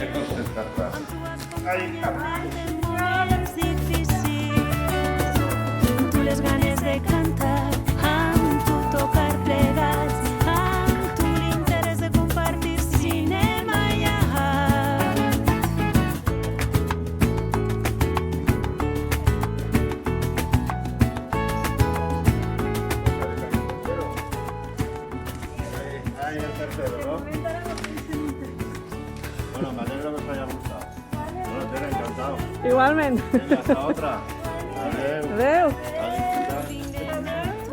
Ai, Moments difícils, amb tu les ganes de cantar, amb tu tocar plegats, amb tu l'interès de compartir cinema i art. ai, el tercero, ¿no? Bueno, me alegro que os haya gustado. Bueno, te he encantado. Igualment. Venga, hasta otra. Adeu. Adéu. A disfrutar.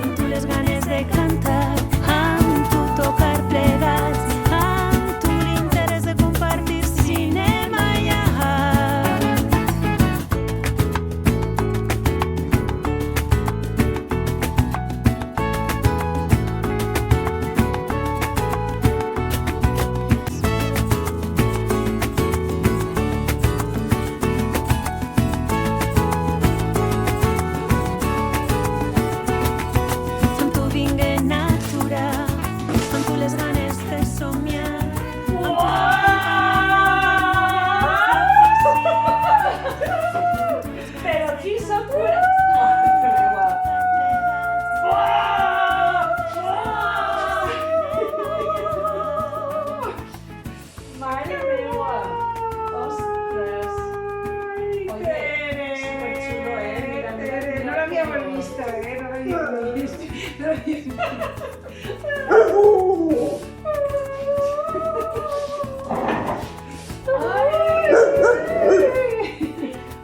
Amb tu les ganes de cantar, amb tu tocar plegats, amb tu l'interès de compartir cinema i art. Amb tu vingué natura, amb tu les ganes de somiar. Però qui sóc? Mare meva! Ostres! Oye, superchulo, mira, mira, mira. No lo habíamos visto, no lo habíamos visto. No lo habíamos visto.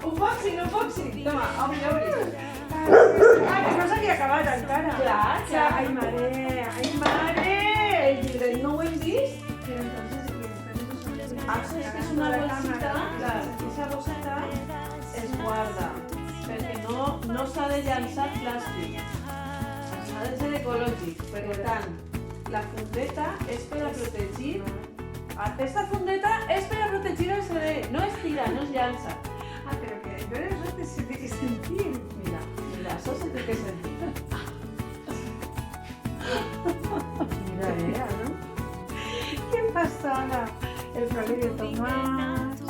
Un boxing. Toma, obri. Ah, que no s'havia acabat encara. Clar. Ai, mare. El llibre no ho hem vist. Però entonces, Ah, és que és una bolsita, esa bolsita es guarda, perquè no s'ha de llançar plàstic, s'ha de ser ecològic, per tant, la fundeta és per a protegir, aquesta fundeta és per a protegir el CD, no es tira, no es llança. Ah, pero que eso te tiene que sentir. Mira, això se té que sentir. Mira, ¿no? Qué pasada. El flor de tomate.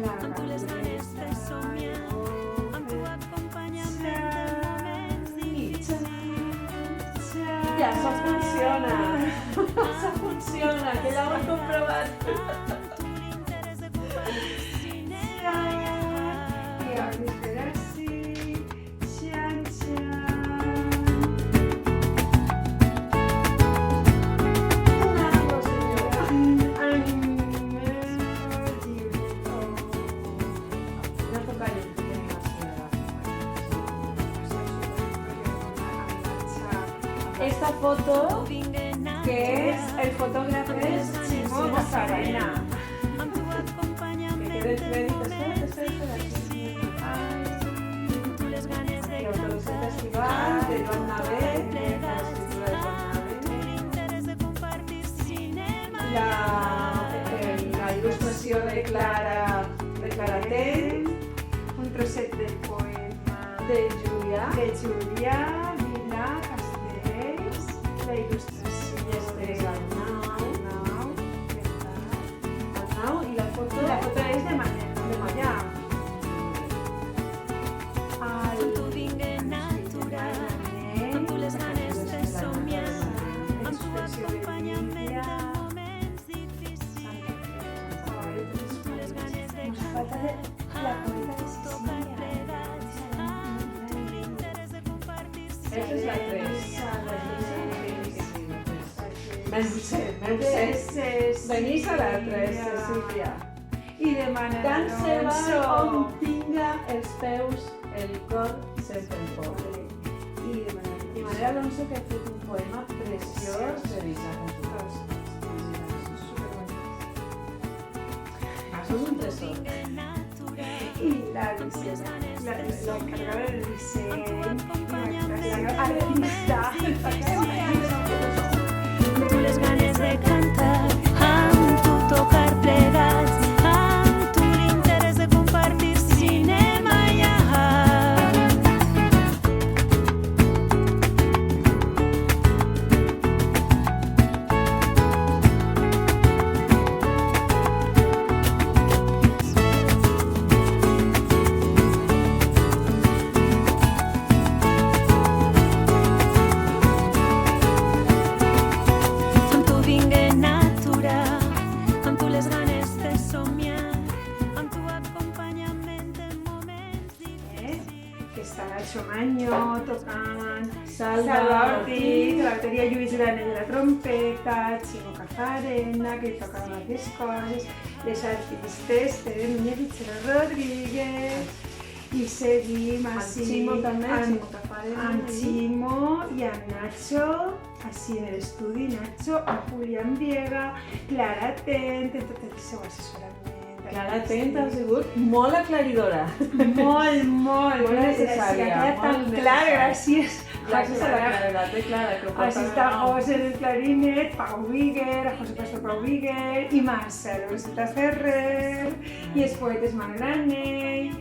La Amb tu les ganes de somiar, amb tu acompanyament en moments difícils. Ja, això funciona. Això funciona, que ja ho he comprovat. Amb tu l'interès de compartir cinema i art. Y ahora espera así. Chan, chan. Bravo, senyora. No puc callar, demasiada. Esta foto, que es el fotógrafo es Simón Casarena. Amb tu Que acompanyament quede el en crédito. moments Espera. difícils, amb tu les ganes de El autobús cantar, festival de Joan Navé, la plegats, escritura de Joan amb tu Navé. l'interès de compartir cinema i La il·lustració de Clara Ten, Un trosset del poema de Julià, de Julià Vila Castells. La il·lustració de de Arnau, Arnau. i la foto La foto és de Mallà. amb tu vingué natura, amb tu les ganes de somiar, amb tu acompanyament en moments difícils, amb tu les ganes de cantar, amb tu tocar plegats, amb tu l'interès de compartir Esa es la 3. Meus Venís a la 3, Cecília. I demana Tant se Alonso. val on tinga els peus, el cor sempre el poble. I demana I Maria Alonso, que ha fet un poema preciós de Isaac Newton. Això és un tresor. I la encargada del disseny, l'artista, amb tu les ganes de cantar, amb tu tocar plegats, amb tu l'interès de compartir cinema i art. año tocaban Salva Salva Ortiz. Ortiz, la batería Lluís Graner de la trompeta, Chico Cazarena, que tocava varias coses, les artistes Tere Núñez i Txelo Rodríguez, i seguim així Ximo també, amb, Ximo Cazarena, amb Ximo i amb Nacho, així en l'estudi, Nacho, amb Julián Viega, Clara Tent, en tot el seu assessorament. Clara Tent ha sigut molt aclaridora. Molt, molt. Molt necessària, Ha quedat tan molt clar necessària. gràcies Gràcies a la claredat de Clara, que ho Així porta està de nou. José en el clarinet, Pau Viguer, José Pastor Pau Viguer i Marcel Rosita Ferrer i els poetes Malgranell,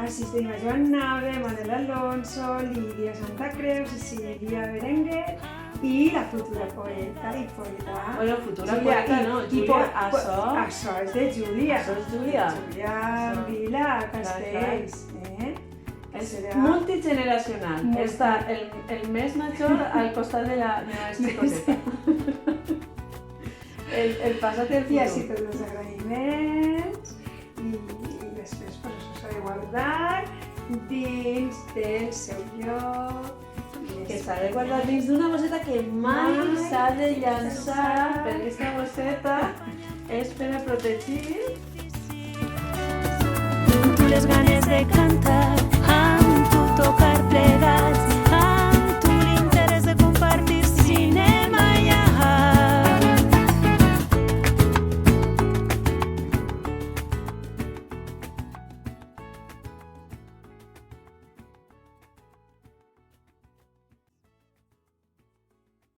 assistim a Joan Nave, Manel Alonso, Lídia Santa Creu, Cecilia Berenguer i la futura poeta i poeta. Bueno, futura Júlia, poeta, no? Júlia, Això és de Júlia. Això és Júlia. Júlia Vila Castells. És Serà- multigeneracional. Està el més major al costat de la meva xicoteta. El passat i el I així futur. tots els agraïments i després pues, això s'ha de guardar dins del seu lloc. Que s'ha de guardar dins d'una bosseta que mai s'ha de llançar, perquè aquesta bosseta és per a protegir